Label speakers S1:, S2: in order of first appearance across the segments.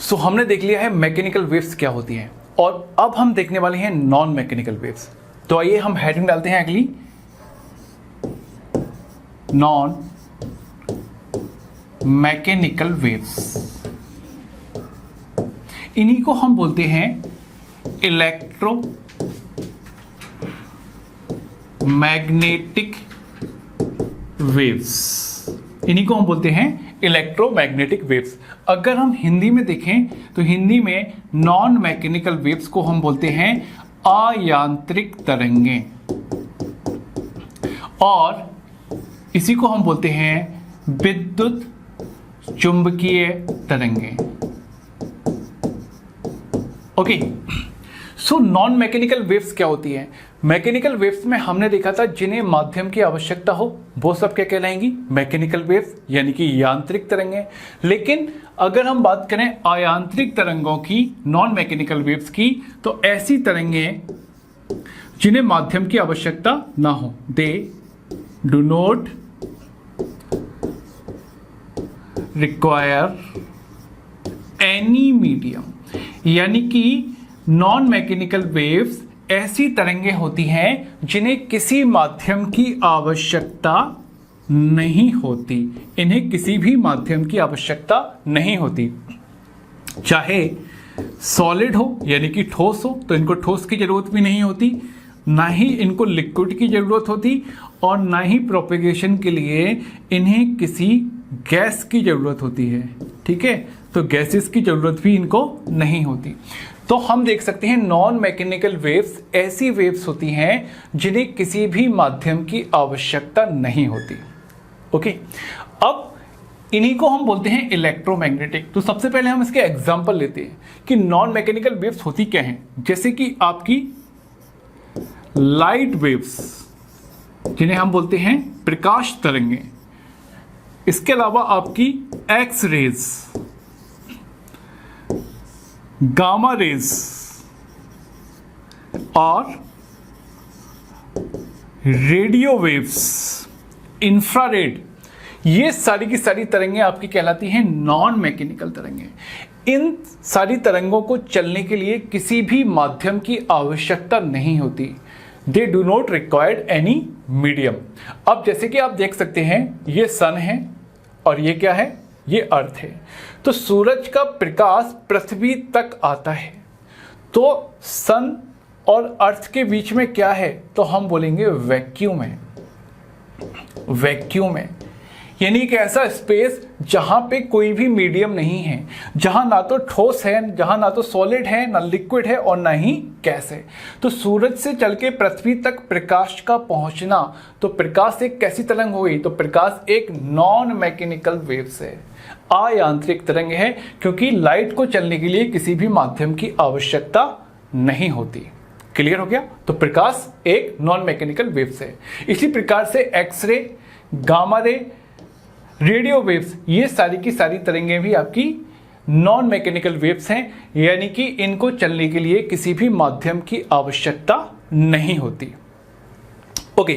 S1: सो हमने देख लिया है मैकेनिकल वेव्स क्या होती हैं और अब हम देखने वाले हैं नॉन मैकेनिकल वेव्स। तो आइए हम हेडिंग डालते हैं अगली, नॉन मैकेनिकल वेव्स। इन्हीं को हम बोलते हैं इलेक्ट्रो मैग्नेटिक वेव्स। इन्हीं को हम बोलते हैं इलेक्ट्रोमैग्नेटिक वेव्स। अगर हम हिंदी में देखें तो हिंदी में नॉन मैकेनिकल वेव्स को हम बोलते हैं अयांत्रिक तरंगें और इसी को हम बोलते हैं विद्युत चुंबकीय तरंगें। Okay, so non mechanical waves क्या होती है? मैकेनिकल वेव्स में हमने देखा था जिन्हें माध्यम की आवश्यकता हो वो सब क्या कहलाएंगी? मैकेनिकल वेव्स, यानी कि यांत्रिक तरंगें। लेकिन अगर हम बात करें अयांत्रिक तरंगों की, नॉन मैकेनिकल वेव्स की, तो ऐसी तरंगें जिन्हें माध्यम की आवश्यकता ना हो, they do not require any medium. यानी कि नॉन मैकेनिकल वेव्स ऐसी तरंगें होती हैं जिन्हें किसी माध्यम की आवश्यकता नहीं होती। इन्हें किसी भी माध्यम की आवश्यकता नहीं होती, चाहे सॉलिड हो यानी कि ठोस हो तो इनको ठोस की जरूरत भी नहीं होती, ना ही इनको लिक्विड की जरूरत होती और ना ही प्रोपेगेशन के लिए इन्हें किसी गैस की जरूरत होती है। ठीक है, तो गैसेस की जरूरत भी इनको नहीं होती। तो हम देख सकते हैं नॉन मैकेनिकल वेव्स ऐसी वेव्स होती हैं जिन्हें किसी भी माध्यम की आवश्यकता नहीं होती। ओके, अब इन्हीं को हम बोलते हैं इलेक्ट्रोमैग्नेटिक। तो सबसे पहले हम इसके एग्जांपल लेते हैं कि नॉन मैकेनिकल वेव्स होती क्या हैं। जैसे कि आपकी लाइट वेव्स जिन्हें हम बोलते हैं प्रकाश तरंगें, इसके अलावा आपकी एक्स रेज, गामा रेज और रेडियो वेव्स, इंफ्रारेड, ये सारी की सारी तरंगें आपकी कहलाती हैं नॉन मैकेनिकल तरंगें। इन सारी तरंगों को चलने के लिए किसी भी माध्यम की आवश्यकता नहीं होती। They do not required any medium. अब जैसे कि आप देख सकते हैं ये सन है और ये क्या है? ये अर्थ है। तो सूरज का प्रकाश पृथ्वी तक आता है, तो सन और अर्थ के बीच में क्या है? तो हम बोलेंगे वैक्यूम है। वैक्यूम है यानी एक ऐसा स्पेस जहां पे कोई भी मीडियम नहीं है, जहां ना तो ठोस है, जहां ना तो सॉलिड है, ना लिक्विड है और ना ही गैस है। तो सूरज से चल के पृथ्वी तक प्रकाश का पहुंचना, तो प्रकाश एक कैसी तरंग हो गई? तो प्रकाश एक नॉन मैकेनिकल वेव्स है, अयांत्रिक तरंग है, क्योंकि लाइट को चलने के लिए किसी भी माध्यम की आवश्यकता नहीं होती। क्लियर हो गया? तो प्रकाश एक नॉन मैकेनिकल वेव्स है। इसी प्रकार से X-ray, gamma ray, radio waves, ये सारी की सारी तरंगें भी आपकी नॉन मैकेनिकल वेव्स हैं, यानी कि इनको चलने के लिए किसी भी माध्यम की आवश्यकता नहीं होती। ओके,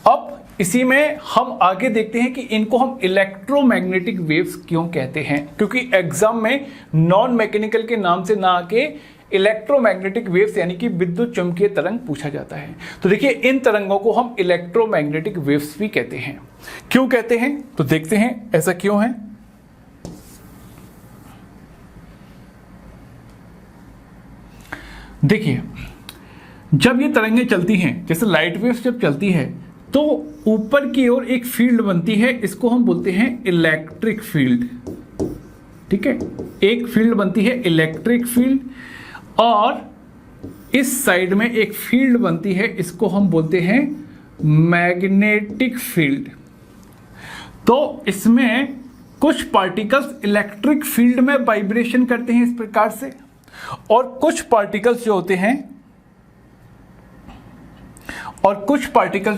S1: अब इसी में हम आगे देखते हैं कि इनको हम इलेक्ट्रोमैग्नेटिक वेव्स क्यों कहते हैं, क्योंकि एग्जाम में नॉन मैकेनिकल के नाम से ना आके इलेक्ट्रोमैग्नेटिक वेव्स यानी कि विद्युत चुंबकीय तरंग पूछा जाता है। तो देखिए इन तरंगों को हम इलेक्ट्रोमैग्नेटिक वेव्स भी कहते हैं। क्यों कहते हैं? तो देखते हैं ऐसा क्यों है। देखिए जब ये तरंगें चलती हैं, जैसे लाइट वेव्स जब चलती है तो ऊपर की ओर एक फील्ड बनती है, इसको हम बोलते हैं इलेक्ट्रिक फील्ड। ठीक है, एक फील्ड बनती है इलेक्ट्रिक फील्ड और इस साइड में एक फील्ड बनती है, इसको हम बोलते हैं मैग्नेटिक फील्ड। तो इसमें कुछ पार्टिकल्स इलेक्ट्रिक फील्ड में वाइब्रेशन करते हैं इस प्रकार से, और कुछ पार्टिकल्स जो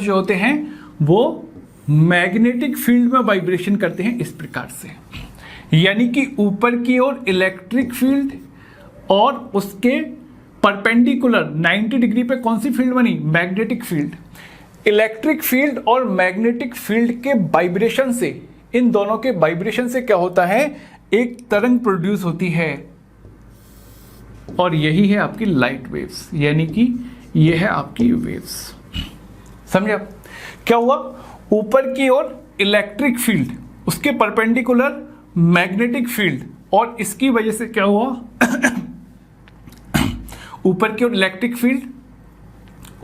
S1: होते हैं वो मैग्नेटिक फील्ड में वाइब्रेशन करते हैं इस प्रकार से। यानी कि ऊपर की ओर इलेक्ट्रिक फील्ड और उसके परपेंडिकुलर 90 डिग्री पे कौन सी फील्ड बनी? Magnetic field. इलेक्ट्रिक फील्ड और मैग्नेटिक फील्ड के वाइब्रेशन से, इन दोनों के वाइब्रेशन से क्या होता है? एक तरंग प्रोड्यूस होती है और यही है आपकी लाइट वेव्स, यानी कि यह है आपकी वेव्स। समझे आप? क्या हुआ? ऊपर की ओर इलेक्ट्रिक फील्ड, उसके परपेंडिकुलर मैग्नेटिक फील्ड, और इसकी वजह से क्या हुआ ऊपर की ओर इलेक्ट्रिक फील्ड,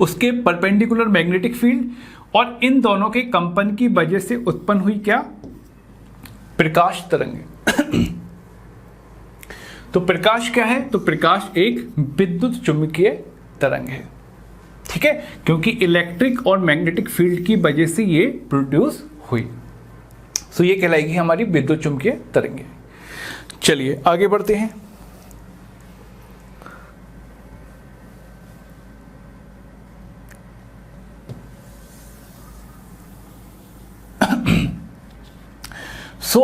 S1: उसके परपेंडिकुलर मैग्नेटिक फील्ड, और इन दोनों के कंपन की वजह से उत्पन्न हुई क्या? प्रकाश तरंग। तो प्रकाश क्या है? तो प्रकाश एक विद्युत चुंबकीय तरंग है, ठीक है, क्योंकि इलेक्ट्रिक और मैग्नेटिक फील्ड की वजह से ये प्रोड्यूस हुई। सो ये कहलाएगी हमारी विद्युत चुंबकीय तरंगें। चलिए आगे बढ़ते हैं।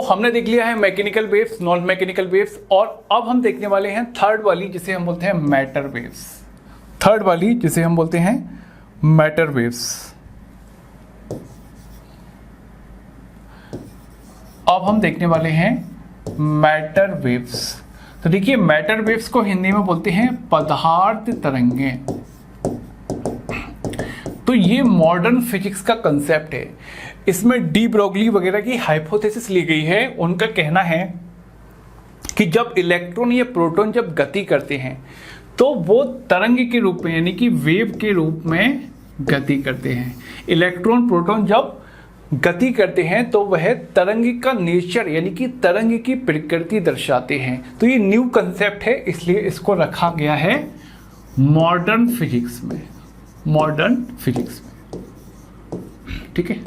S1: हमने देख लिया है mechanical waves, non mechanical waves, और अब हम देखने वाले हैं थर्ड वाली जिसे हम बोलते हैं मैटर वेव्स। थर्ड वाली जिसे हम बोलते हैं मैटर वेव्स। अब हम देखने वाले हैं मैटर वेव्स। तो देखिए, मैटर वेव्स को हिंदी में बोलते हैं पदार्थ तरंगें। तो ये मॉडर्न फिजिक्स का कंसेप्ट है। इसमें डी ब्रोगली वगैरह की हाइपोथेसिस ली गई है। उनका कहना है कि जब इलेक्ट्रॉन या प्रोटॉन जब गति करते हैं तो वो तरंग के रूप में, यानी कि वेव के रूप में गति करते हैं। इलेक्ट्रॉन प्रोटॉन जब गति करते हैं तो वह तरंग का नेचर, यानी कि तरंग की प्रकृति दर्शाते हैं। तो ये न्यू कंसेप्ट है, इसलिए इसको रखा गया है मॉडर्न फिजिक्स में, मॉडर्न फिजिक्स में, ठीक है।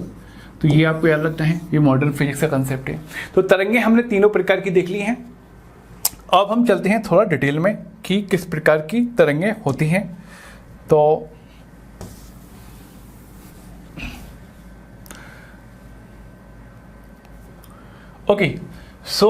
S1: तो ये आपको याद रखना है, ये मॉडर्न फिजिक्स का कंसेप्ट है। तो तरंगें हमने तीनों प्रकार की देख ली हैं। अब हम चलते हैं थोड़ा डिटेल में कि किस प्रकार की तरंगें होती हैं। तो okay, so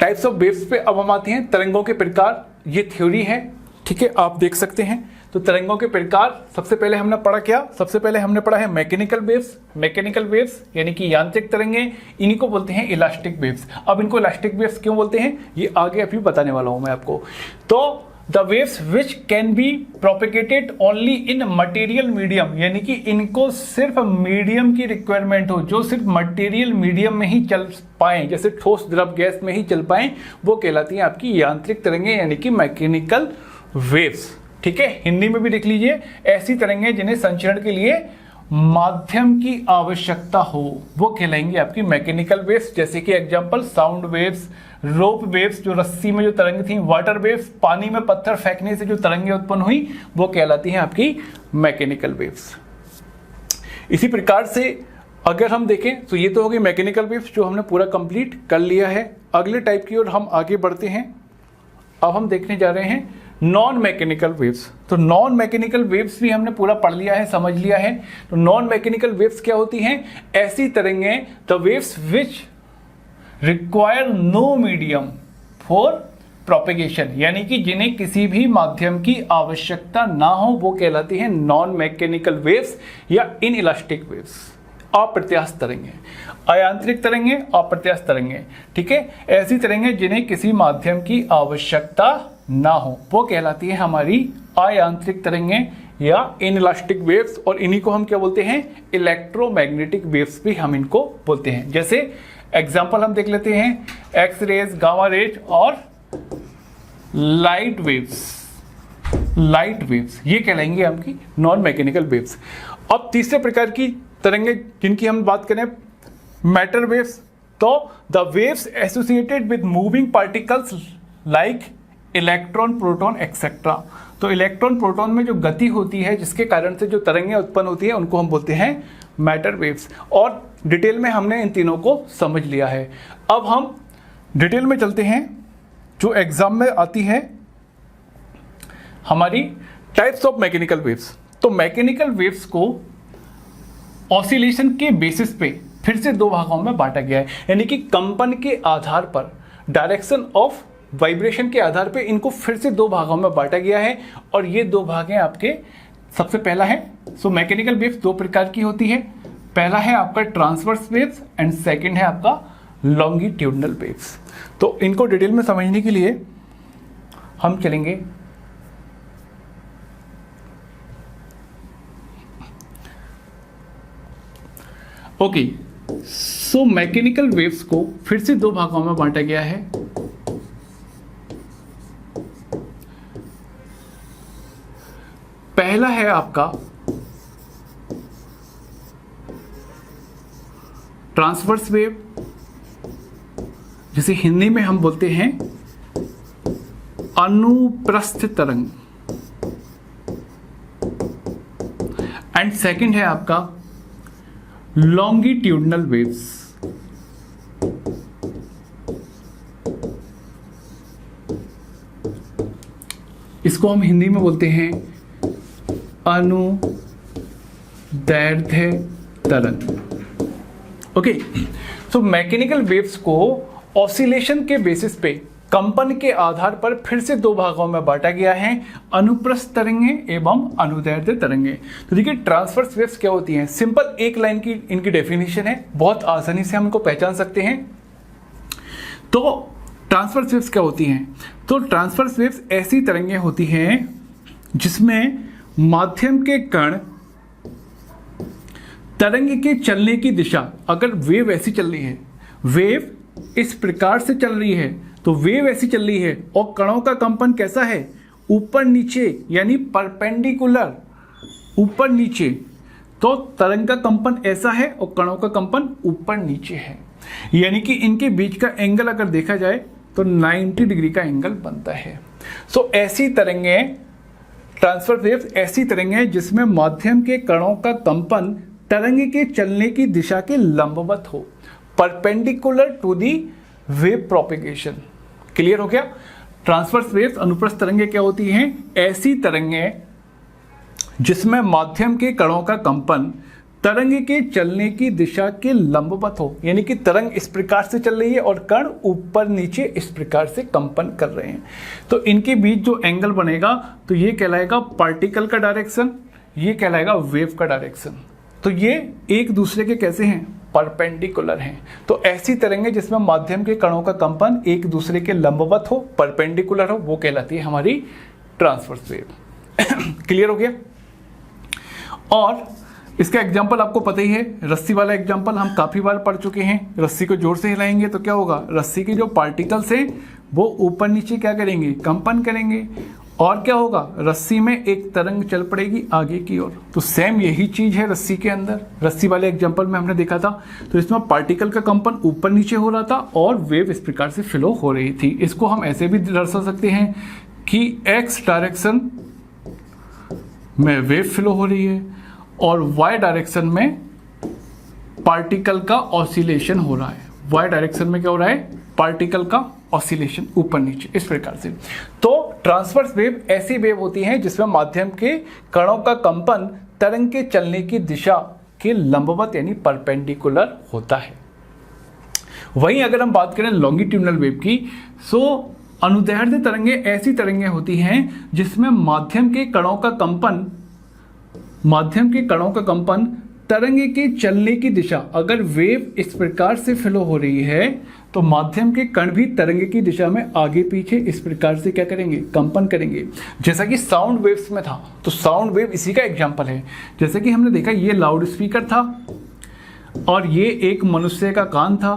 S1: types of waves पे अब हम आते हैं। तरंगों के प्रकार, ये थ्योरी है, ठीक है, आप देख सकते हैं। तो तरंगों के प्रकार, सबसे पहले हमने पढ़ा क्या? सबसे पहले हमने पढ़ा है मैकेनिकल वेव्स। मैकेनिकल वेव्स यानी कि यांत्रिक तरंगें, इन्हीं को बोलते हैं इलास्टिक वेव्स। अब इनको इलास्टिक वेव्स क्यों बोलते हैं, ये आगे अभी बताने वाला हूं मैं आपको। तो the waves which can be propagated only in material medium, यानी कि इनको सिर्फ मीडियम की रिक्वायरमेंट हो, जो सिर्फ मटेरियल मीडियम में ही चल पाए, जैसे ठोस द्रव गैस में ही चल पाए, वो कहलाती हैं आपकी यांत्रिक तरंगें, यानी कि मैकेनिकल वेव्स। ठीक है, हिंदी में भी देख लीजिए, ऐसी तरंगें जिन्हें संचरण के लिए माध्यम की आवश्यकता हो, वो कहलाएंगी आपकी मैकेनिकल वेव्स। जैसे कि एग्जांपल साउंड वेव्स, रोप वेव्स जो रस्सी में जो तरंग थी, वाटर वेव्स पानी में पत्थर फेंकने से जो तरंगें उत्पन्न हुई, वो कहलाती हैं आपकी मैकेनिकल वेव्स। इसी प्रकार से अगर हम देखें तो ये तो हो गई मैकेनिकल वेव्स जो हमने पूरा कंप्लीट कर लिया है। अगले टाइप की ओर हम आगे बढ़ते हैं। अब हम देखने जा रहे हैं नॉन मैकेनिकल वेव्स। तो नॉन मैकेनिकल वेव्स भी हमने पूरा पढ़ लिया है, समझ लिया है। तो नॉन मैकेनिकल वेव्स क्या होती हैं? ऐसी तरंगें, the waves which require no medium for propagation, यानी कि जिन्हें किसी भी माध्यम की आवश्यकता ना हो, वो कहलाती हैं नॉन मैकेनिकल वेव्स या इनइलास्टिक वेव्स, अप्रत्यास्थ तरंगें। अयांत्रिक तरंगें, अप्रत्यास्थ तरंगें, ठीक है। ऐसी तरंगें जिन्हें किसी माध्यम की आवश्यकता ना हो, वो कहलाती है हमारी अयांत्रिक तरंगें या इनइलास्टिक वेव्स। और इन्हीं को हम क्या बोलते हैं? इलेक्ट्रोमैग्नेटिक वेव्स भी हम इनको बोलते हैं। जैसे एग्जांपल हम देख लेते हैं, एक्स रेज, गामा रेज और लाइट वेव्स। लाइट वेव्स ये कहलाएंगे आपकी नॉन मैकेनिकल वेव्स। अब तीसरे प्रकार की तरंगें जिनकी हम बात करें, मैटर वेव्स। तो the waves associated with moving particles like electron, proton etcetera. तो इलेक्ट्रॉन प्रोटॉन में जो गति होती है, जिसके कारण से जो तरंगें उत्पन्न होती है, उनको हम बोलते हैं मैटर वेव्स। और डिटेल में हमने इन तीनों को समझ लिया है। अब हम डिटेल में चलते हैं जो एग्जाम में आती है, हमारी टाइप्स ऑफ मैकेनिकल वेव्स। तो मैकेनिकल वेव्स को ऑसिलेशन के बेसिस पे फिर से दो भागों में बांटा गया है, यानी कि कंपन के आधार पर, डायरेक्शन ऑफ वाइब्रेशन के आधार पे इनको फिर से दो भागों में बांटा गया है। और ये दो भाग हैं आपके, सबसे पहला है, सो मैकेनिकल वेव्स दो प्रकार की होती है। पहला है आपका ट्रांसवर्स वेव्स एंड सेकंड है आपका लॉन्गिट्यूडनल वेव्स। तो इनको डिटेल में समझने के लिए हम चलेंगे ओके। सो मैकेनिकल वेव्स को फिर से दो भागों में बांटा गया है। पहला है आपका ट्रांसवर्स वेव, जिसे हिंदी में हम बोलते हैं अनुप्रस्थ तरंग, एंड सेकंड है आपका लॉन्गिट्यूडनल वेव्स। इसको हम हिंदी में बोलते हैं अनुदैर्ध्य तरंग। ओके, सो मैकेनिकल वेव्स को ऑसिलेशन के बेसिस पे, कंपन के आधार पर फिर से दो भागों में बांटा गया है, अनुप्रस्थ तरंगे एवं अनुदैर्ध्य तरंगे। तो देखिए ट्रांसवर्स वेव्स क्या होती हैं, सिंपल एक लाइन की इनकी डेफिनेशन है, बहुत आसानी से हम इनको पहचान सकते हैं। तो ट्रांसवर्स वेव्स क्या होती हैं? तो ट्रांसवर्स वेव्स ऐसी तरंगे होती हैं जिसमें माध्यम के कण तरंग के चलने की दिशा, अगर वेव ऐसी चल रही है, वेव इस प्रकार से चल रही है, तो वेव ऐसी चल रही है और कणों का कंपन कैसा है, ऊपर नीचे, यानी परपेंडिकुलर ऊपर नीचे, तो तरंग का कंपन ऐसा है और कणों का कंपन ऊपर नीचे है, यानी कि इनके बीच का एंगल अगर देखा जाए तो 90 डिग्री का एंगल बनता है। सो ऐसी तरंगे, ट्रांसफर वेव्स ऐसी तरंगे जिसमें माध्यम के कणों का कंपन तरंग के चलने की दिशा के लंबवत हो, perpendicular to the wave propagation. Clear हो गया? ट्रांसवर्स वेव्स, अनुप्रस्थ तरंगे क्या होती हैं? ऐसी तरंगे जिसमें माध्यम के कणों का कंपन तरंग के चलने की दिशा के लंबवत हो, यानी कि तरंग इस प्रकार से चल रही है और कण ऊपर नीचे इस प्रकार से कंपन कर रहे हैं। तो इनके बीच जो एंगल बनेगा तो ये कहलाएगा पार्टिकल का डायरेक्शन, ये कहलाएगा वेव का डायरेक्शन। तो ये एक दूसरे के कैसे हैं? परपेंडिकुलर हैं। तो ऐसी तरंगे जिसमें माध्यम के कणों का कंपन एक दूसरे के लंबवत हो, परपेंडिकुलर हो, वो कहलाती है हमारी ट्रांसवर्स वेव। क्लियर हो गया? और इसका एग्जाम्पल आपको पता ही है, रस्सी वाला एग्जाम्पल हम काफी बार पढ़ चुके हैं। रस्सी को जोर से हिलाएंगे तो क्या होगा? रस्सी के जो पार्टिकल्स हैं वो ऊपर नीचे क्या करेंगे? कंपन करेंगे। और क्या होगा? रस्सी में एक तरंग चल पड़ेगी आगे की ओर। तो सेम यही चीज है रस्सी के अंदर। रस्सी वाले एग्जाम्पल में हमने देखा था, तो इसमें पार्टिकल का कंपन ऊपर नीचे हो रहा था और वेव इस प्रकार से फ्लो हो रही थी। इसको हम ऐसे भी दर्शा सकते हैं कि एक्स डायरेक्शन में वेव फ्लो हो रही है और वाई डायरेक्शन में पार्टिकल का ऑसिलेशन हो रहा है। वाई डायरेक्शन में क्या हो रहा है? पार्टिकल का ऑसिलेशन ऊपर नीचे, इस प्रकार से। तो ट्रांसवर्स वेव ऐसी वेव होती हैं जिसमें माध्यम के कणों का कंपन तरंग के चलने की दिशा के लंबवत यानी परपेंडिकुलर होता है। वहीं अगर हम बात करें लॉन्गिट्यूडनल वेव की, सो अनुदैर्ध्य तरंगे ऐसी तरंगे होती हैं जिसमें माध्यम के कणों का कंपन तरंग के चलने की दिशा, अगर वेव इस प्रकार से फ्लो हो रही है तो माध्यम के कण भी तरंग की दिशा में आगे पीछे इस प्रकार से क्या करेंगे? कंपन करेंगे। जैसा कि साउंड वेव्स में था, तो साउंड वेव इसी का एग्जांपल है। जैसे कि हमने देखा ये लाउड स्पीकर था और ये एक मनुष्य का कान था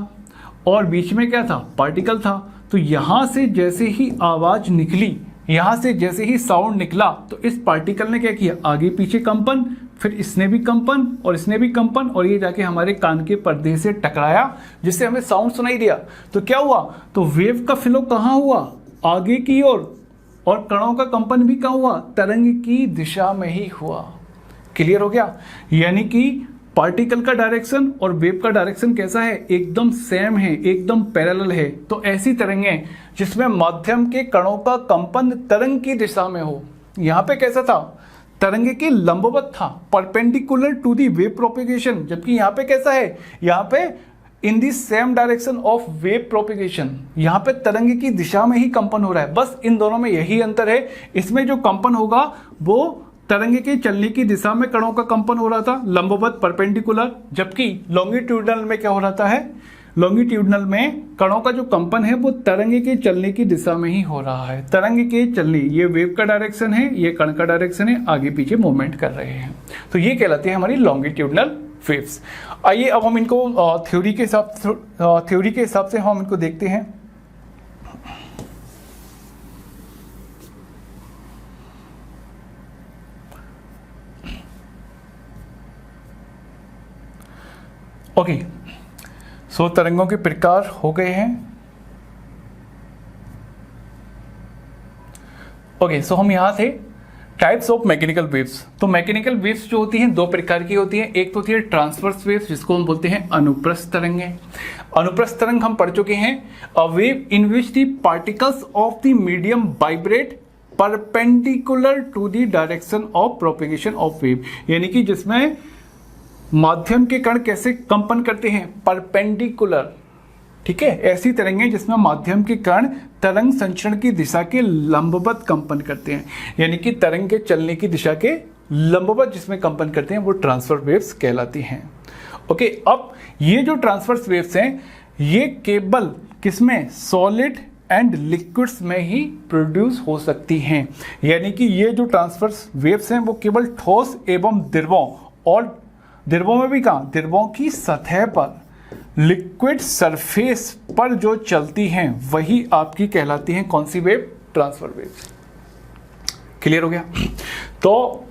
S1: और बीच में क्या था? पार्टिकल था। तो यहां से जैसे ही आवाज निकली, यहां से जैसे ही साउंड निकला, तो इस पार्टिकल ने क्या किया? आगे पीछे कंपन, फिर इसने भी कंपन और इसने भी कंपन, और ये जाके हमारे कान के पर्दे से टकराया जिससे हमें साउंड सुनाई दिया। तो क्या हुआ? तो वेव का फ्लो कहाँ हुआ? आगे की ओर, और कणों का कंपन भी कहाँ हुआ? तरंग की दिशा में ही हुआ। क्लियर हो गया? यानी कि पार्टिकल का डायरेक्शन और वेव का डायरेक्शन कैसा है? एकदम सेम है, एकदम पैरेलल है। तो ऐसी तरंगें जिसमें माध्यम के कणों का कंपन तरंग की दिशा में हो, यहां पे कैसा था? तरंग के लंबवत था, perpendicular to the wave propagation. जबकि यहां पे कैसा है? यहां पे in the same direction of wave propagation, यहां पे तरंग की दिशा में ही कंपन हो रहा है। बस इन दोनों में यही अंतर है। इसमें जो कंपन होगा वो तरंग के चलने की दिशा में कणों का कंपन हो रहा था, लंबवत परपेंडिकुलर, जबकि लॉन्गिट्यूडनल में क्या हो रहा है, लॉन्गिट्यूडनल में कणों का जो कंपन है वो तरंग के चलने की दिशा में ही हो रहा है। तरंग के चलने, ये वेव का डायरेक्शन है, ये कण का डायरेक्शन है, आगे पीछे मूवमेंट कर रहे हैं, तो ये कहलाती है हमारी लॉन्गिट्यूडनल वेव्स। आइए अब हम इनको थ्योरी के हिसाब से हम इनको देखते हैं। ओके, सो तरंगों के प्रकार हो गए हैं। ओके, सो हम यहां थे टाइप्स ऑफ मैकेनिकल वेव्स। तो मैकेनिकल वेव्स जो होती हैं दो प्रकार की होती हैं। एक तो होती है ट्रांसवर्स वेव्स, जिसको हम बोलते हैं अनुप्रस्थ तरंगें। अनुप्रस्थ तरंग हम पढ़ चुके हैं, a wave in which the particles of the medium vibrate perpendicular to the direction of propagation of wave, यानी कि जिसमें माध्यम के कण कैसे कंपन करते हैं, परपेंडिकुलर, ठीक है, ऐसी तरंगें जिसमें माध्यम के कण तरंग संचरण की दिशा के लंबवत कंपन करते हैं, यानी कि तरंग के चलने की दिशा के लंबवत जिसमें कंपन करते हैं वो ट्रांसफर वेव्स कहलाती हैं। ओके, अब ये जो ट्रांसवर्स वेव्स हैं ये केवल किसमें, सॉलिड एंड लिक्विड्स में ही प्रोड्यूस हो सकती हैं, यानी कि ये जो ट्रांसवर्स वेव्स हैं वो केवल ठोस एवं द्रवों, और द्रवों में भी कहाँ, द्रवों की सतह पर, लिक्विड सरफेस पर जो चलती हैं वही आपकी कहलाती हैं कौन सी वेव, ट्रांसफर वेव्स। क्लियर हो गया। तो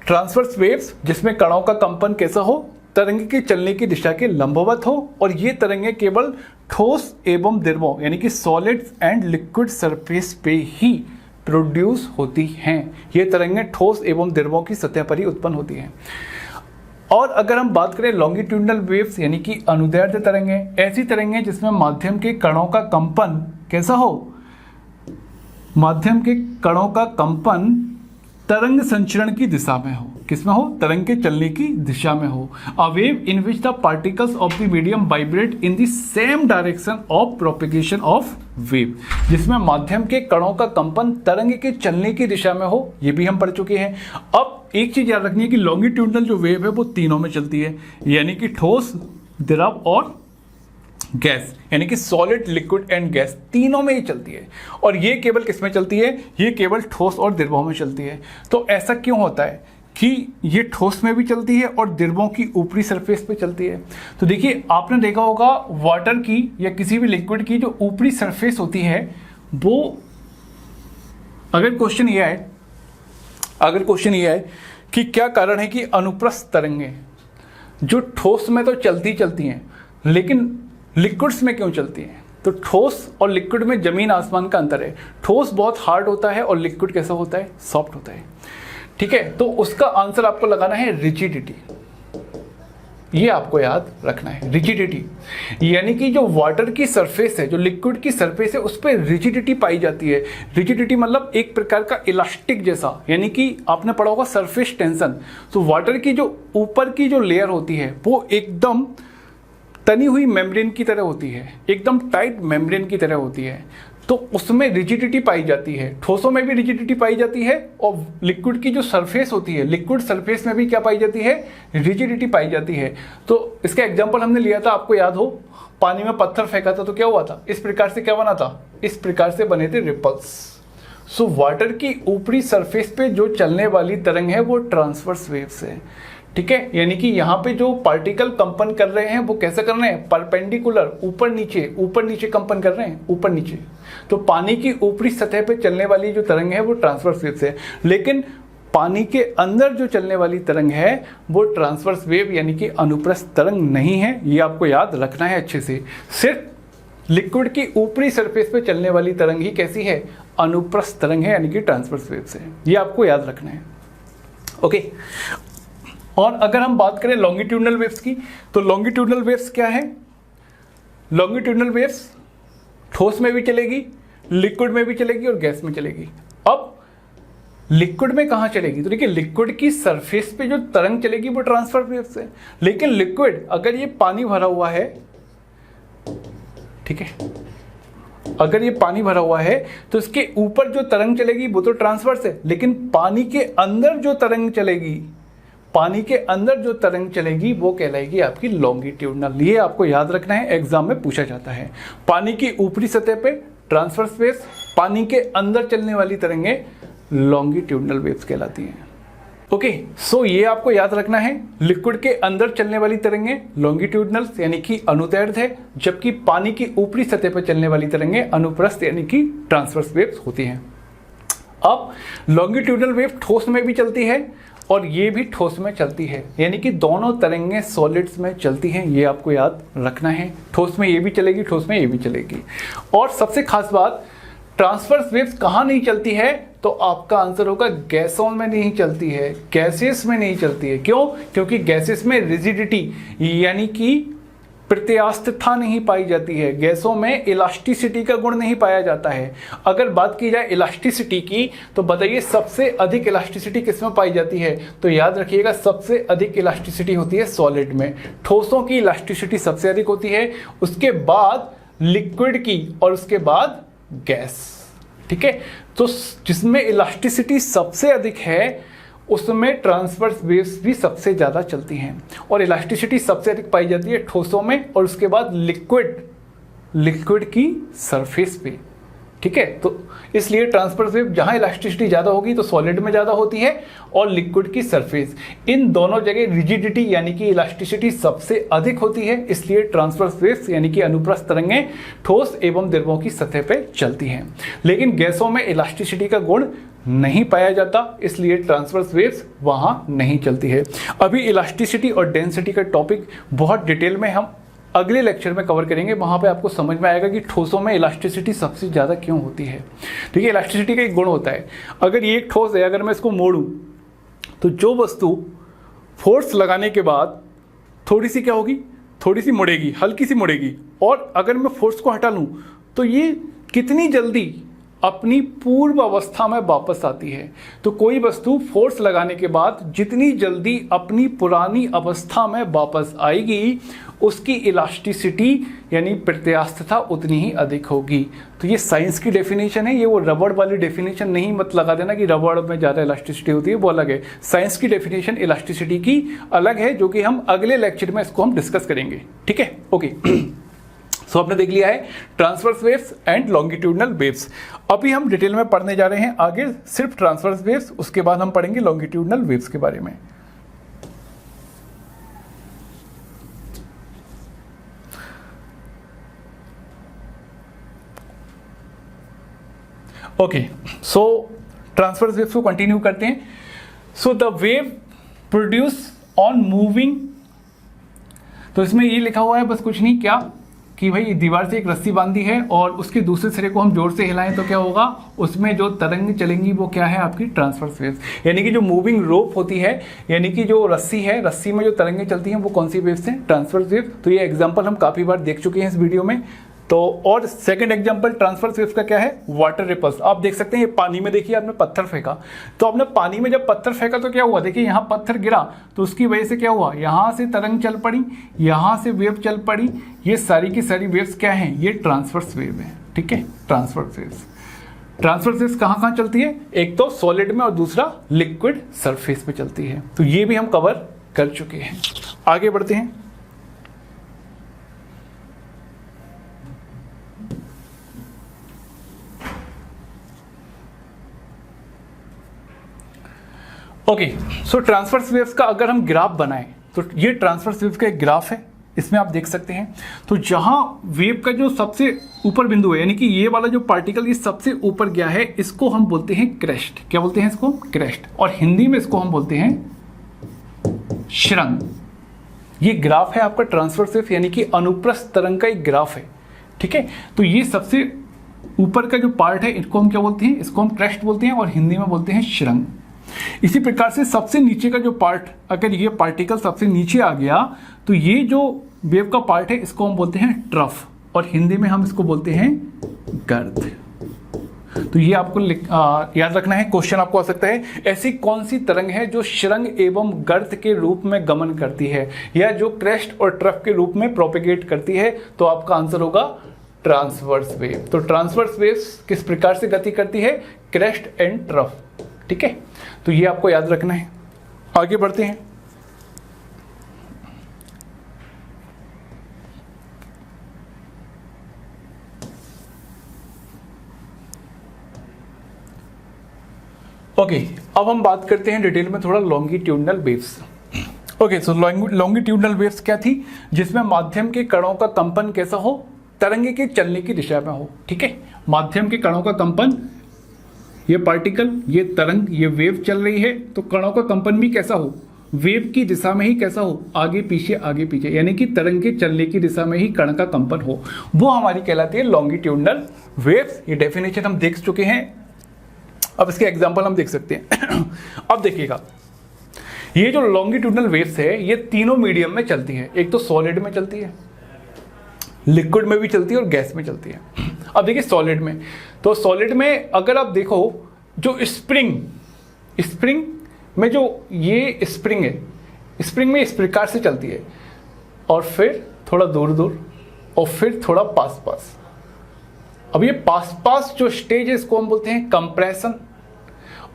S1: ट्रांसवर्स वेव्स जिसमें कणों का कंपन कैसा हो, तरंग के चलने की दिशा के लंबवत हो, और ये तरंगें केवल ठोस एवं द्रवों यानी कि सॉलिड एंड लिक्विड सरफेस पे ही प्रोड्यूस होती हैं। ये तरंगें ठोस एवं द्रवों की सतह पर ही उत्पन्न होती हैं। और अगर हम बात करें लॉन्गिट्यूडनल वेव्स यानी कि अनुदैर्ध्य तरंगें, ऐसी तरंगें जिसमें माध्यम के कणों का कंपन कैसा हो, माध्यम के कणों का कंपन तरंग संचरण की दिशा में हो, किसमें हो, तरंग के चलने की दिशा में हो। अ wave in which the particles of the medium vibrate in the same direction of propagation of wave, जिसमें माध्यम के कणों का कंपन तरंग के चलने की दिशा में हो, ये भी हम पढ़ चुके हैं। अब एक चीज याद रखनी है कि लॉन्गिट्यूडनल जो वेव है वो तीनों में चलती है, यानी कि ठोस, द्रव और गैस, यानी कि सॉलिड, लिक्विड एंड गैस तीनों में ही चलती है। और ये केवल किस में चलती है, ये केवल ठोस और द्रवों में चलती है। तो ऐसा क्यों होता है कि ये ठोस में भी चलती है और द्रवों की ऊपरी सरफेस पे चलती है? तो देखिए, आपने देखा होगा वाटर की या किसी भी लिक्विड की जो ऊपरी सरफेस होती है वो, अगर क्वेश्चन ये है कि क्या कारण है कि अनुप्रस्थ तरंगें जो ठोस में तो चलती हैं लेकिन लिक्विड्स में क्यों चलती हैं? तो ठोस और लिक्विड में जमीन आसमान का अंतर है। ठोस बहुत हार्ड होता है और लिक्विड कैसा होता है, सॉफ्ट होता है। ठीक है, तो उसका आंसर आपको लगाना है रिजिडिटी। ये आपको याद रखना है, रिजिडिटी, यानी कि जो वाटर की सरफेस है, जो लिक्विड की सरफेस है, उस पर रिजिडिटी पाई जाती है। रिजिडिटी मतलब एक प्रकार का इलास्टिक जैसा, यानी कि आपने पढ़ा होगा सरफेस टेंशन। तो वाटर की जो ऊपर की जो लेयर होती है वो एकदम तनी हुई मेम्ब्रेन की तरह होती है, एकदम टाइट मेम्ब्रेन की तरह होती है, तो उसमें रिजिडिटी पाई जाती है। ठोसों में भी रिजिडिटी पाई जाती है और लिक्विड की जो सरफेस होती है, लिक्विड सरफेस में भी क्या पाई जाती है, रिजिडिटी पाई जाती है। तो इसका एग्जांपल हमने लिया था, आपको याद हो, पानी में पत्थर फेंका था तो क्या हुआ था, इस प्रकार से क्या बना था, इस प्रकार से बने थे रिपल्स। सो वाटर की ऊपरी सरफेस पे जो चलने वाली तरंग है वो ट्रांसवर्स वेव्स है। ठीक है, यानी कि यहाँ पे जो पार्टिकल कंपन कर रहे हैं वो कैसे कर रहे हैं, परपेंडिकुलर, ऊपर नीचे कंपन कर रहे हैं, ऊपर नीचे। तो पानी की ऊपरी सतह पे चलने वाली जो तरंग है वो ट्रांसवर्स वेव है, लेकिन पानी के अंदर जो चलने वाली तरंग है वो ट्रांसवर्स वेव यानी कि अनुप्रस्थ तरंग नहीं है। ये आपको याद रखना है अच्छे से। सिर्फ लिक्विड की ऊपरी सरफेस पे चलने वाली तरंग ही कैसी है, अनुप्रस्थ तरंग है, यानी कि ट्रांसवर्स वेव्स है। ये आपको याद रखना है। ओके, और अगर हम बात करें लॉन्गिट्यूडनल वेव्स की, तो लॉन्गिट्यूडनल वेव्स क्या है, लॉन्गिट्यूडनल वेव्स ठोस में भी चलेगी, लिक्विड में भी चलेगी और गैस में चलेगी। अब लिक्विड में कहां चलेगी, तो देखिए लिक्विड की सरफेस पे जो तरंग चलेगी वो ट्रांसफर वेव्स है। लेकिन लिक्विड, अगर ये पानी भरा हुआ है, ठीक है, अगर ये पानी भरा हुआ है तो इसके ऊपर जो तरंग चलेगी वो तो ट्रांसवर्स है, लेकिन पानी के अंदर जो तरंग चलेगी, पानी के अंदर जो तरंग चलेगी वो कहलाएगी आपकी लॉन्गिट्यूडनल। ये आपको याद रखना है, एग्जाम में पूछा जाता है। पानी की ऊपरी सतह पे ट्रांसवर्स वेव्स, पानी के अंदर चलने वाली तरंगें लॉन्गिट्यूडनल वेव्स कहलाती हैं। ओके, सो ये आपको याद रखना है, लिक्विड के अंदर चलने वाली तरंगें लॉन्गिट्यूडनल यानी कि अनुदैर्ध्य है, जबकि पानी की ऊपरी सतह पर चलने वाली तरंगें अनुप्रस्थ यानी कि ट्रांसवर्स वेव्स होती हैं। अब लॉन्गिट्यूडनल वेव ठोस में भी चलती है और ये भी ठोस में चलती है, यानी कि दोनों तरंगें सॉलिड्स में चलती हैं, ये आपको याद रखना है। ठोस में ये भी चलेगी, ठोस में ये भी चलेगी। और सबसे खास बात, ट्रांसवर्स वेव्स कहाँ नहीं चलती है, तो आपका आंसर होगा गैसों में नहीं चलती है, गैसेस में नहीं चलती है। क्यों? क्योंकि गैसेस में रिजिडिटी यानी कि प्रत्यास्थता नहीं पाई जाती है, गैसों में इलास्टिसिटी का गुण नहीं पाया जाता है। अगर बात की जाए इलास्टिसिटी की, तो बताइए सबसे अधिक इलास्टिसिटी किसमें पाई जाती है, तो याद रखिएगा सबसे अधिक इलास्टिसिटी होती है सॉलिड में। ठोसों की इलास्टिसिटी सबसे अधिक होती है, उसके बाद लिक्विड की और उसके बाद गैस। ठीक है, तो जिसमें इलास्टिसिटी सबसे अधिक है उसमें ट्रांसवर्स वेव्स भी सबसे ज़्यादा चलती हैं, और इलास्टिसिटी सबसे अधिक पाई जाती है ठोसों में और उसके बाद लिक्विड की सरफेस पे। ठीक है, तो इसलिए ट्रांसवर्स वेव जहां इलास्टिसिटी ज़्यादा होगी तो सॉलिड में ज़्यादा होती है और लिक्विड की सरफेस, इन दोनों जगह रिजिडिटी यानी कि इलास्टिसिटी सबसे अधिक होती है। इसलिए ट्रांसवर्स वेव्स यानी कि अनुप्रस्थ तरंगें ठोस एवं द्रवों की सतह पे चलती हैं। लेकिन गैसों में इलास्टिसिटी का गुण नहीं पाया जाता, इसलिए ट्रांसवर्स वेव्स वहां नहीं चलती है। अभी इलास्टिसिटी और डेंसिटी का टॉपिक बहुत डिटेल में हम अगले लेक्चर में कवर करेंगे, वहां पे आपको समझ में आएगा कि ठोसों में इलास्टिसिटी सबसे ज़्यादा क्यों होती है। ठीक है, इलास्टिसिटी का एक गुण होता है, अगर ये एक ठोस है, अगर मैं इसको मोड़ूं तो जो वस्तु फोर्स लगाने के बाद थोड़ी सी क्या होगी, थोड़ी सी मुड़ेगी, हल्की सी मुड़ेगी, और अगर मैं फोर्स को हटा लूं तो ये कितनी जल्दी अपनी पूर्व अवस्था में वापस आती है। तो कोई वस्तु फोर्स लगाने के बाद जितनी जल्दी अपनी पुरानी अवस्था में वापस आएगी, उसकी इलास्टिसिटी यानी प्रत्यास्थता उतनी ही अधिक होगी। तो ये साइंस की डेफिनेशन है, ये वो रबड़ वाली डेफिनेशन नहीं मत लगा देना कि रबड़ में ज़्यादा इलास्टिसिटी होती है, वो अलग है। साइंस की डेफिनेशन इलास्टिसिटी की अलग है, जो कि हम अगले लेक्चर में इसको हम डिस्कस करेंगे। ठीक है, ओके। सो आपने देख लिया है transverse waves and longitudinal waves. अभी हम डिटेल में पढ़ने जा रहे हैं आगे सिर्फ ट्रांसवर्स वेव्स, उसके बाद हम पढ़ेंगे लॉन्गिट्यूडनल वेव्स के बारे में। ओके, सो ट्रांसवर्स वेव्स को कंटिन्यू करते हैं। So the wave produce on moving, तो इसमें ये लिखा हुआ है बस कुछ नहीं, क्या कि भाई दीवार से एक रस्सी बांधी है और उसके दूसरे सिरे को हम जोर से हिलाएं तो क्या होगा, उसमें जो तरंग चलेंगी वो क्या है, आपकी ट्रांसवर्स वेव्स। यानी कि जो मूविंग रोप होती है, यानी कि जो रस्सी है, रस्सी में जो तरंगें चलती हैं वो कौन सी वेव्स हैं, ट्रांसवर्स वेव। तो ये एग्जांपल हम काफी बार देख चुके हैं इस वीडियो में। तो और सेकंड एग्जांपल ट्रांसवर्स वेव्स का क्या है, वाटर रिपल्स। आप देख सकते हैं ये पानी में, देखिए आपने पत्थर फेंका, तो आपने पानी में जब पत्थर फेंका तो क्या हुआ, देखिए यहाँ पत्थर गिरा तो उसकी वजह से क्या हुआ, यहाँ से तरंग चल पड़ी, यहाँ से वेव चल पड़ी। ये सारी की सारी वेव्स क्या हैं, ये ट्रांसवर्स वेव है। ठीक है, ट्रांसवर्स वेव्स। ट्रांसवर्स वेव्स कहाँ कहाँ चलती है, एक तो सॉलिड में और दूसरा लिक्विड सरफेस पे चलती है। तो ये भी हम कवर कर चुके हैं। आगे बढ़ते हैं। ओके, सो ट्रांसवर्स वेव्स का अगर हम ग्राफ बनाएं तो ये ट्रांसवर्स वेव्स का एक ग्राफ है, इसमें आप देख सकते हैं। तो जहां वेव का जो सबसे ऊपर बिंदु है, यानी कि ये वाला जो पार्टिकल ये सबसे ऊपर गया है, इसको हम बोलते हैं क्रेस्ट। क्या बोलते हैं इसको, क्रेस्ट, और हिंदी में इसको हम बोलते हैं शृंग। ये ग्राफ है आपका ट्रांसवर्स वेव यानी कि अनुप्रस्थ तरंग का एक ग्राफ है। ठीक है, तो ये सबसे ऊपर का जो पार्ट है इसको हम क्या बोलते हैं, इसको हम क्रेस्ट बोलते हैं और हिंदी में बोलते हैं शृंग। इसी प्रकार से सबसे नीचे का जो पार्ट, अगर ये पार्टिकल सबसे नीचे आ गया तो ये जो वेव का पार्ट है इसको हम बोलते हैं ट्रफ, और हिंदी में हम इसको बोलते हैं गर्त। तो ये आपको याद रखना है, क्वेश्चन आपको आ सकता है, ऐसी कौन सी तरंग है जो शृंग एवं गर्त के रूप में गमन करती है या जो क्रेस्ट और ट्रफ के रूप में प्रोपेगेट करती है। तो आपका आंसर होगा ट्रांसवर्स वेव। तो ट्रांसवर्स वेव्स किस प्रकार से गति करती है? Crest and trough. ठीक है, तो ये आपको याद रखना है। आगे बढ़ते हैं। ओके, अब हम बात करते हैं डिटेल में थोड़ा लॉन्गिट्यूडनल वेव्स। ओके, सो लॉन्गिट्यूडनल वेव्स क्या थी? जिसमें माध्यम के कणों का कंपन कैसा हो? तरंगे के चलने की दिशा में हो। ठीक है, माध्यम के कणों का कंपन, ये पार्टिकल, ये तरंग, ये वेव चल रही है, तो कणों का कंपन भी कैसा हो? वेव की दिशा में ही कैसा हो? आगे पीछे आगे पीछे, यानी कि तरंग के चलने की दिशा में ही कण का कंपन हो, वो हमारी कहलाती है लॉन्गिट्यूडनल वेव्स। ये डेफिनेशन हम देख चुके हैं। अब इसके एग्जांपल हम देख सकते हैं। अब देखिएगा, ये जो लॉन्गिट्यूडनल वेव्स है ये तीनों मीडियम में चलती है। एक तो सॉलिड में चलती है, लिक्विड में भी चलती है और गैस में चलती है। अब देखिए सॉलिड में, तो सॉलिड में अगर आप देखो, जो स्प्रिंग में जो ये स्प्रिंग है, स्प्रिंग में इस प्रकार से चलती है, और फिर थोड़ा दूर दूर, और फिर थोड़ा पास पास। अब ये पास पास जो स्टेज है इसको हम बोलते हैं कंप्रेशन,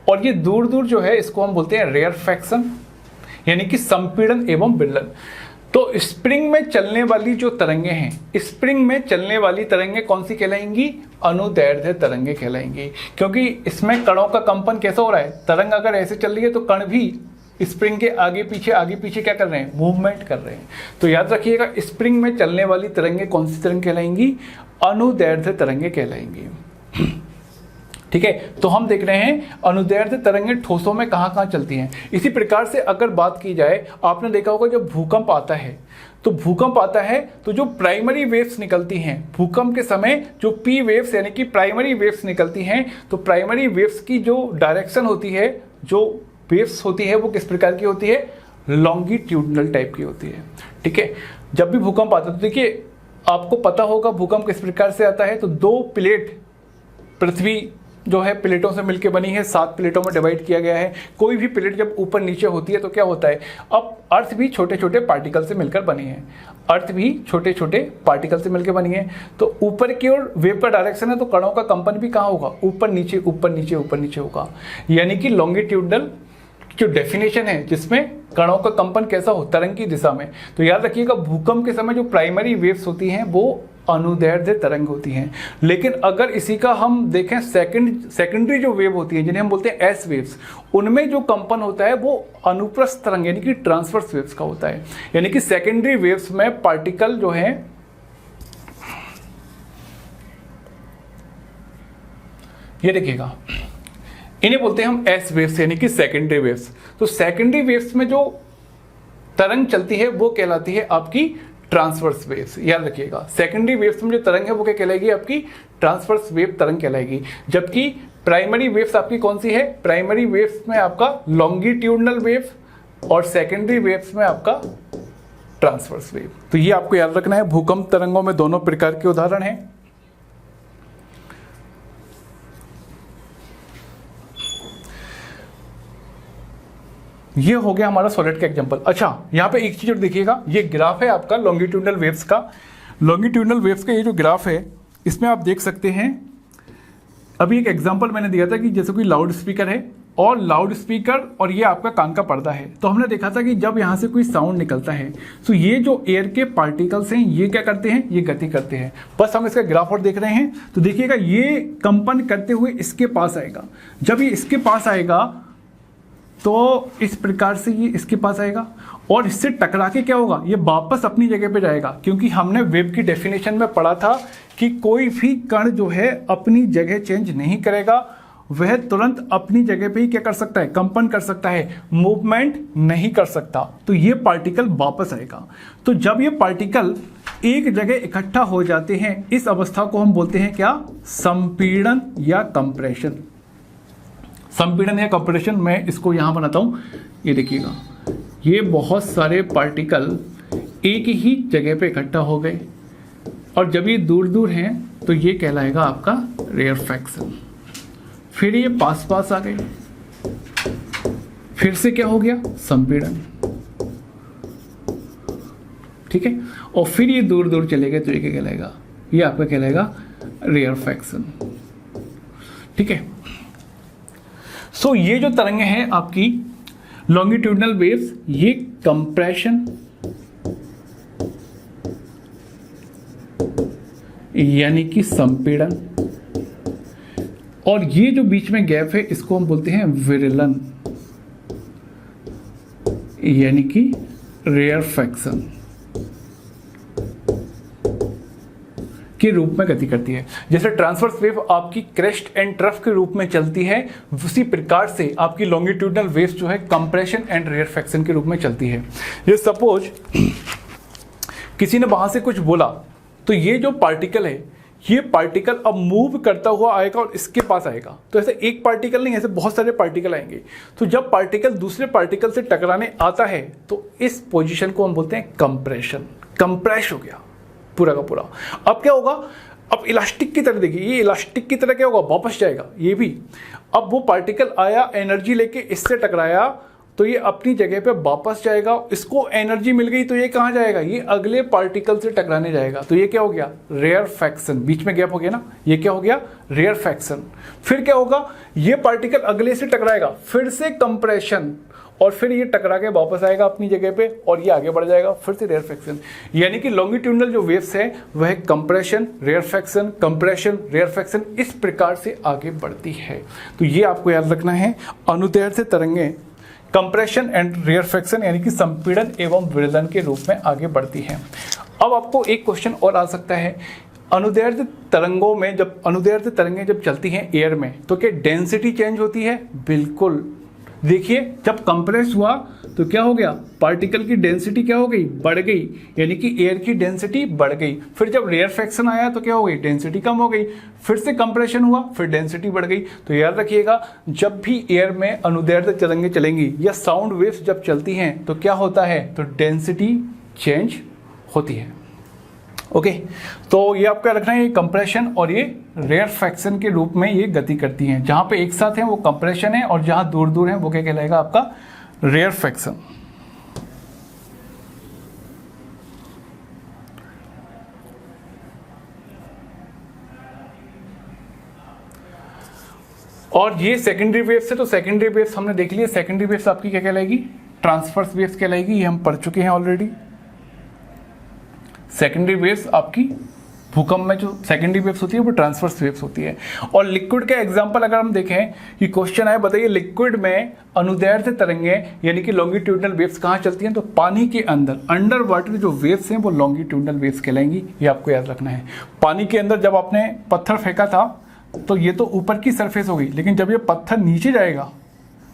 S1: और ये दूर दूर जो है इसको हम बोलते हैं रेयरफैक्शन, यानी कि संपीड़न एवं विलयन। तो स्प्रिंग में चलने वाली जो तरंगे हैं, स्प्रिंग में चलने वाली तरंगे कौन सी कहलाएंगी? अनुदैर्ध्य तरंगे कहलाएंगी, क्योंकि इसमें कणों का कंपन कैसा हो रहा है? तरंग अगर ऐसे चल रही है तो कण भी स्प्रिंग के आगे पीछे क्या कर रहे हैं? मूवमेंट कर रहे हैं। तो याद रखिएगा, स्प्रिंग में चलने वाली तरंगे कौन सी तरंग कहलाएंगी? अनुदैर्ध्य तरंगे कहलाएंगी। ठीक है, तो हम देख रहे हैं अनुदैर्ध्य तरंगे ठोसों में कहाँ कहाँ चलती हैं। इसी प्रकार से अगर बात की जाए, आपने देखा होगा जब भूकंप आता है, तो जो प्राइमरी वेव्स निकलती हैं भूकंप के समय, जो पी वेव्स यानी कि प्राइमरी वेव्स निकलती हैं, तो प्राइमरी वेव्स की जो डायरेक्शन होती है, जो वेव्स होती है, वो किस प्रकार की होती है? लॉन्गिट्यूडनल टाइप की होती है। ठीक है, जब भी भूकंप आता है तो देखिए, आपको पता होगा भूकंप किस प्रकार से आता है। तो दो प्लेट, पृथ्वी जो है प्लेटों से मिलकर बनी है, 7 प्लेटों में डिवाइड किया गया है। कोई भी प्लेट जब ऊपर नीचे होती है तो क्या होता है? अब अर्थ भी छोटे छोटे पार्टिकल से मिलकर बनी है, अर्थ भी छोटे छोटे पार्टिकल से मिलकर बनी है। तो ऊपर की ओर वेव का डायरेक्शन है, तो कणों का कंपन भी कहाँ होगा? ऊपर नीचे ऊपर नीचे ऊपर नीचे होगा। यानी कि लॉन्गिट्यूडनल जो डेफिनेशन है, जिसमें कणों का कंपन कैसा हो? तरंग की दिशा में। तो याद रखिएगा, भूकंप के समय जो प्राइमरी वेव्स होती हैं वो अनुदैर्ध्य तरंग होती हैं। लेकिन अगर इसी का हम देखें सेकेंडरी जो वेव होती है, जिन्हें हम बोलते हैं एस वेव्स, उनमें जो कंपन होता है वो अनुप्रस्थ तरंग यानी कि ट्रांसवर्स वेव्स का होता है। यानी कि सेकेंडरी वेव्स में पार्टिकल जो है, ये देखिएगा, इन्हें बोलते हैं हम एस वेव्स यानी कि सेकेंडरी वेव्स। तो सेकेंडरी वेव्स में जो तरंग चलती है वो कहलाती है आपकी ट्रांसवर्स वेव्स। याद रखिएगा, सेकेंडरी वेव्स में जो तरंग है वो क्या कहलाएगी? आपकी ट्रांसवर्स वेव तरंग कहलाएगी। जबकि प्राइमरी वेव्स आपकी कौन सी है? प्राइमरी वेव्स में आपका लॉन्गिट्यूडनल वेव, और सेकेंडरी वेव्स में आपका ट्रांसवर्स वेव। तो ये आपको याद रखना है। भूकंप तरंगों में दोनों प्रकार के उदाहरण हैं। ये हो गया हमारा सॉलिड का एग्जांपल। अच्छा, यहाँ पे एक चीज और देखिएगा, ये ग्राफ है आपका लॉन्गिट्यूडनल वेव्स का। लॉन्गिट्यूडनल वेव्स का ये जो ग्राफ है, इसमें आप देख सकते हैं, अभी एक एग्जांपल मैंने दिया था कि जैसे कोई लाउड स्पीकर है, और लाउड स्पीकर और ये आपका कान का पर्दा है। तो हमने देखा था कि जब यहाँ से कोई साउंड निकलता है तो ये जो एयर के पार्टिकल्स हैं ये क्या करते हैं? ये गति करते हैं। बस हम इसका ग्राफ और देख रहे हैं। तो देखिएगा, ये कंपन करते हुए इसके पास आएगा। जब ये इसके पास आएगा तो इस प्रकार से ये इसके पास आएगा, और इससे टकरा के क्या होगा? ये वापस अपनी जगह पे जाएगा। क्योंकि हमने वेव की डेफिनेशन में पढ़ा था कि कोई भी कण जो है अपनी जगह चेंज नहीं करेगा, वह तुरंत अपनी जगह पे ही क्या कर सकता है? कंपन कर सकता है, मूवमेंट नहीं कर सकता। तो ये पार्टिकल वापस आएगा। तो जब ये पार्टिकल एक जगह इकट्ठा हो जाते हैं, इस अवस्था को हम बोलते हैं क्या? संपीड़न या कंप्रेशन। संपीड़न या कंप्रेशन, मैं इसको यहां बनाता हूं। ये देखिएगा, ये बहुत सारे पार्टिकल एक ही जगह पे इकट्ठा हो गए, और जब ये दूर दूर हैं तो ये कहलाएगा आपका रेयरफैक्शन। फिर ये पास पास आ गए, फिर से क्या हो गया? संपीड़न। ठीक है, और फिर ये दूर दूर चले गए तो ये क्या कहलाएगा? ये आपका कहलाएगा रेयरफैक्शन। ठीक है, सो ये जो तरंगें हैं आपकी लॉन्गिट्यूडनल वेव्स, ये कंप्रेशन यानी कि संपीड़न, और ये जो बीच में गैप है इसको हम बोलते हैं विरलन यानी कि रेयरफैक्शन के रूप में गति करती है। जैसे ट्रांसवर्स वेव आपकी क्रेस्ट एंड ट्रफ के रूप में चलती है, उसी प्रकार से आपकी लॉन्गिट्यूडनल वेव्स जो है कंप्रेशन एंड रेयरफैक्शन के रूप में चलती है। ये सपोज किसी ने वहां से कुछ बोला, तो ये जो पार्टिकल है, ये पार्टिकल अब मूव करता हुआ आएगा और इसके पास आएगा। तो ऐसे एक पार्टिकल नहीं, ऐसे बहुत सारे पार्टिकल आएंगे। तो जब पार्टिकल दूसरे पार्टिकल से टकराने आता है तो इस पोजीशन को हम बोलते हैं कंप्रेशन। कंप्रेस हो गया पूरा का पूरा। अब क्या होगा, अब इलास्टिक की तरह देखिए, ये इलास्टिक की तरह क्या होगा, वापस जाएगा ये भी। अब वो पार्टिकल आया, एनर्जी लेके इससे टकराया, तो ये अपनी जगह पे वापस जाएगा। इसको एनर्जी मिल गई तो ये कहाँ जाएगा, ये अगले पार्टिकल से टकराने जाएगा। तो ये क्या हो गया, रेयरफैक्शन। बीच में गैप हो गया ना, ये क्या हो गया, रेयरफैक्शन। फिर क्या होगा, ये पार्टिकल अगले से टकराएगा, फिर से कंप्रेशन, और फिर ये टकरा के वापस आएगा अपनी जगह पे और ये आगे बढ़ जाएगा, फिर से रेयरफैक्शन। यानी कि लॉन्गिट्यूडनल जो वेव्स है वह कंप्रेशन, रेयरफैक्शन, कंप्रेशन, रेयरफैक्शन, इस प्रकार से आगे बढ़ती है। तो ये आपको याद रखना है, अनुदैर्ध्य तरंगें कंप्रेशन एंड रेयरफैक्शन यानी कि संपीड़न एवं विरलन के रूप में आगे बढ़ती है। अब आपको एक क्वेश्चन और आ सकता है, अनुदैर्ध्य तरंगों में जब अनुदैर्ध्य तरंगें जब चलती हैं एयर में तो क्या डेंसिटी चेंज होती है? बिल्कुल। देखिए, जब कंप्रेस हुआ तो क्या हो गया, पार्टिकल की डेंसिटी क्या हो गई, बढ़ गई, यानी कि एयर की डेंसिटी बढ़ गई। फिर जब रेयरफैक्शन आया तो क्या हो गई, डेंसिटी कम हो गई। फिर से कंप्रेशन हुआ, फिर डेंसिटी बढ़ गई। तो याद रखिएगा, जब भी एयर में अनुदैर्ध्य तरंगें चलेंगी या साउंड वेव्स जब चलती हैं तो क्या होता है, तो डेंसिटी चेंज होती है। ओके, तो ये आपका रखना है, ये कंप्रेशन और ये रेयरफैक्शन के रूप में ये गति करती हैं। जहां पे एक साथ है वो कंप्रेशन है और जहां दूर दूर है वो क्या कहलाएगा, आपका रेयरफैक्शन। और ये सेकेंडरी वेव्स है, तो सेकेंडरी वेव्स हमने देख लिया। सेकेंडरी वेव्स आपकी क्या कहलाएगी, ट्रांसवर्स वेव्स कहलाएगी, ये हम पढ़ चुके हैं ऑलरेडी। सेकेंडरी वेव्स आपकी भूकंप में जो सेकेंडरी वेव्स होती है वो ट्रांसवर्स वेव्स होती है। और लिक्विड का एग्जांपल अगर हम देखें कि क्वेश्चन आए, बताइए लिक्विड में अनुदैर्ध्य तरंगें यानी कि लॉन्गिट्यूडनल वेव्स कहाँ चलती हैं, तो पानी के अंदर, अंडर वाटर जो वेव्स हैं वो लॉन्गिट्यूडनल वेव्स कहलाएंगी। ये आपको याद रखना है। पानी के अंदर जब आपने पत्थर फेंका था तो ये तो ऊपर की सरफेस हो गई, लेकिन जब ये पत्थर नीचे जाएगा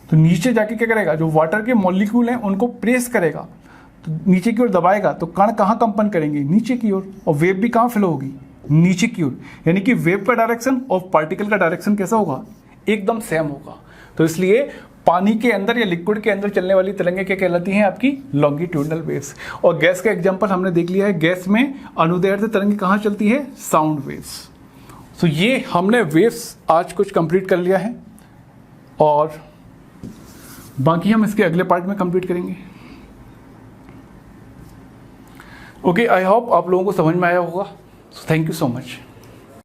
S1: तो नीचे जाके क्या करेगा, जो वाटर के मॉलिक्यूल हैं उनको प्रेस करेगा, तो नीचे की ओर दबाएगा तो कण कहाँ कंपन करेंगे, नीचे की ओर, और वेव भी कहाँ फ्लो होगी, नीचे की ओर। यानी कि वेव का डायरेक्शन और पार्टिकल का डायरेक्शन कैसा होगा, एकदम सेम होगा। तो इसलिए पानी के अंदर या लिक्विड के अंदर चलने वाली तरंगें क्या कहलाती हैं, आपकी लॉन्गिट्यूडनल वेव्स। और गैस का एग्जांपल हमने देख लिया है, गैस में अनुदैर्ध्य तरंगें कहाँ चलती है, साउंड वेव्स। तो ये हमने वेव्स आज कुछ कंप्लीट कर लिया है और बाकी हम इसके अगले पार्ट में कंप्लीट करेंगे। ओके, आई होप आप लोगों को समझ में आया होगा। Thank you so much.